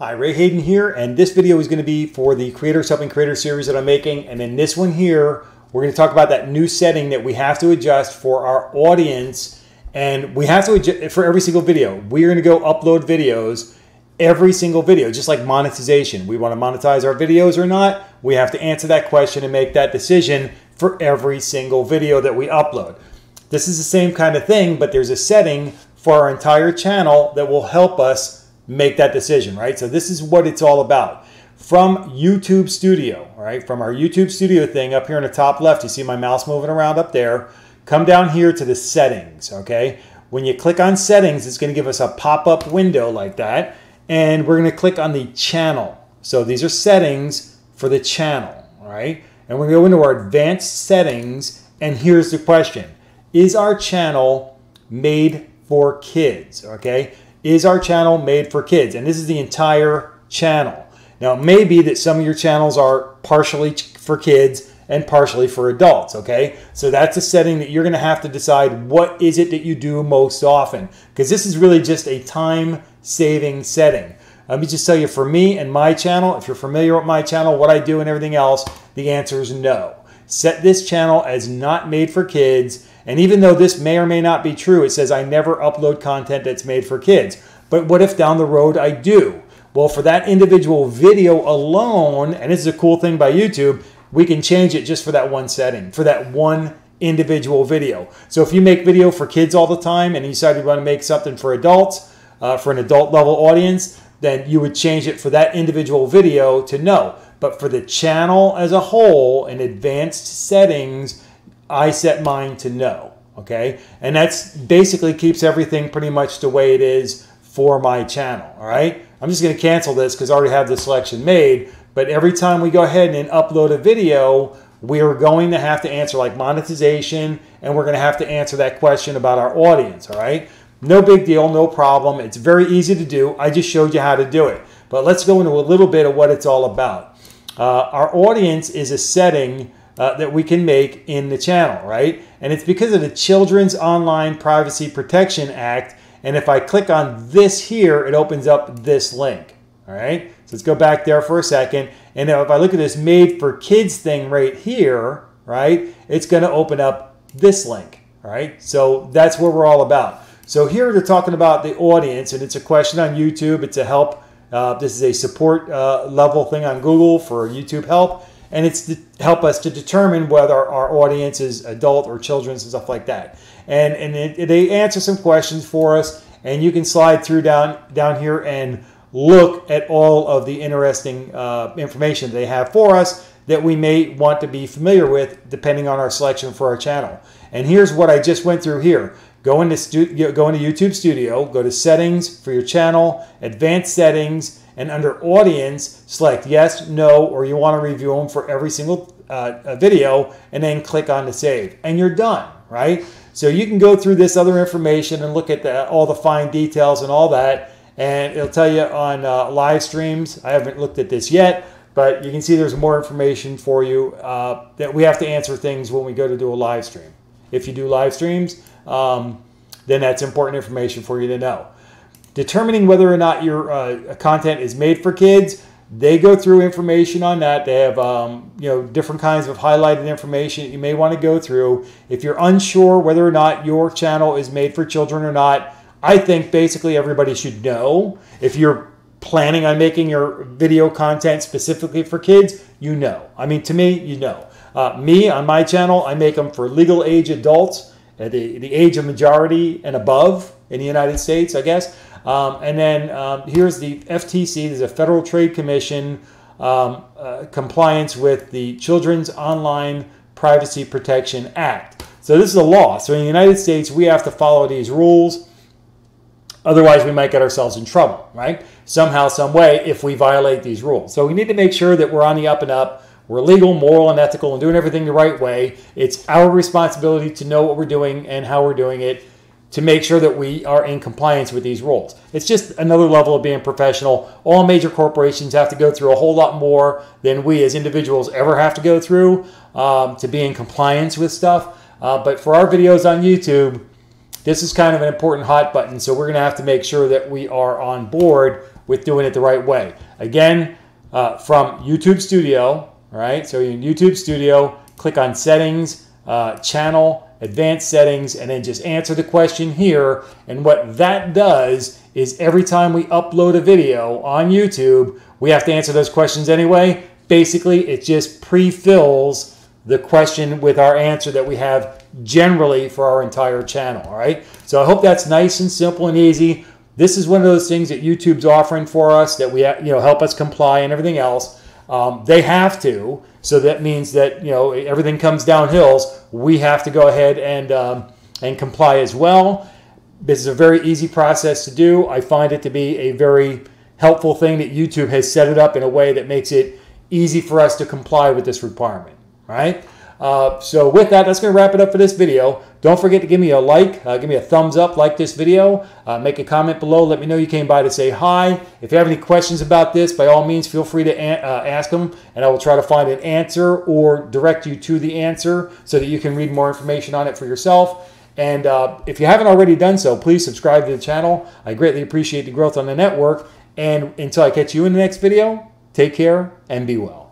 Hi, Ray Hayden here, and this video is going to be for the Creators Helping Creators series that I'm making. And in this one here, we're going to talk about that new setting that we have to adjust for our audience. And we have to adjust for every single video. We're going to go upload videos, every single video, just like monetization. We want to monetize our videos or not. We have to answer that question and make that decision for every single video that we upload. This is the same kind of thing, but there's a setting for our entire channel that will help us make that decision, right? So this is what it's all about. From YouTube Studio, all right? From our YouTube Studio thing up here in the top left, you see my mouse moving around up there. Come down here to the settings, okay? When you click on settings, it's gonna give us a pop-up window like that, and we're gonna click on the channel. So these are settings for the channel, all right? And we're gonna go into our advanced settings, and here's the question. Is our channel made for kids, okay? Is our channel made for kids? And this is the entire channel. Now, it may be that some of your channels are partially for kids and partially for adults, okay? So that's a setting that you're gonna have to decide what is it that you do most often, because this is really just a time-saving setting. Let me just tell you, for me and my channel, if you're familiar with my channel, what I do and everything else, the answer is no. Set this channel as not made for kids. And even though this may or may not be true, it says I never upload content that's made for kids. But what if down the road I do? Well, for that individual video alone, and this is a cool thing by YouTube, we can change it just for that one setting, for that one individual video. So if you make video for kids all the time and you decide you want to make something for adults, for an adult level audience, then you would change it for that individual video to no. But for the channel as a whole in advanced settings, I set mine to no, okay? And that's basically keeps everything pretty much the way it is for my channel, all right? I'm just gonna cancel this because I already have the selection made, but every time we go ahead and upload a video, we are going to have to answer like monetization, and we're gonna have to answer that question about our audience, all right? No big deal, no problem. It's very easy to do. I just showed you how to do it. But let's go into a little bit of what it's all about. Our audience is a setting that we can make in the channel, right? And it's because of the Children's Online Privacy Protection Act. And if I click on this here, it opens up this link, all right? So let's go back there for a second. And if I look at this Made for Kids thing right here, right, it's gonna open up this link, all right? So that's what we're all about. So here they're talking about the audience, and it's a question on YouTube. It's a help. This is a support level thing on Google for YouTube help. And it's to help us to determine whether our audience is adult or children's and stuff like that. And they answer some questions for us, and you can slide through down here and look at all of the interesting information they have for us that we may want to be familiar with depending on our selection for our channel. And here's what I just went through here. Go into YouTube Studio, go to Settings for your channel, Advanced Settings, and under Audience, select Yes, No, or you want to review them for every single video, and then click on the Save. And you're done, right? So you can go through this other information and look at all the fine details and all that, and it'll tell you on live streams. I haven't looked at this yet, but you can see there's more information for you that we have to answer things when we go to do a live stream. If you do live streams, then that's important information for you to know. Determining whether or not your content is made for kids, they go through information on that. They have you know, different kinds of highlighted information that you may want to go through. If you're unsure whether or not your channel is made for children or not, I think basically everybody should know. If you're planning on making your video content specifically for kids, you know. I mean, to me, you know. Me, on my channel, I make them for legal age adults, the age of majority and above in the United States, I guess. And then here's the FTC, there's a Federal Trade Commission compliance with the Children's Online Privacy Protection Act. So this is a law. So in the United States, we have to follow these rules. Otherwise, we might get ourselves in trouble, right? Somehow, some way, if we violate these rules. So we need to make sure that we're on the up and up. We're legal, moral, and ethical, and doing everything the right way. It's our responsibility to know what we're doing and how we're doing it to make sure that we are in compliance with these rules. It's just another level of being professional. All major corporations have to go through a whole lot more than we as individuals ever have to go through to be in compliance with stuff. But for our videos on YouTube, this is kind of an important hot button, so we're going to have to make sure that we are on board with doing it the right way. Again, from YouTube Studio, all right? So in YouTube Studio, click on Settings, Channel, Advanced Settings, and then just answer the question here. And what that does is every time we upload a video on YouTube, we have to answer those questions anyway. Basically, it just pre-fills the question with our answer that we have generally for our entire channel, all right? So I hope that's nice and simple and easy. This is one of those things that YouTube's offering for us that we, help us comply and everything else. They have to, so that means that, everything comes downhill. We have to go ahead and comply as well. This is a very easy process to do. I find it to be a very helpful thing that YouTube has set it up in a way that makes it easy for us to comply with this requirement, right? So with that, that's going to wrap it up for this video. Don't forget to give me a like, give me a thumbs up, like this video, make a comment below, let me know you came by to say hi. If you have any questions about this, by all means, feel free to ask them, and I will try to find an answer or direct you to the answer so that you can read more information on it for yourself. And if you haven't already done so, please subscribe to the channel. I greatly appreciate the growth on the network. And until I catch you in the next video, take care and be well.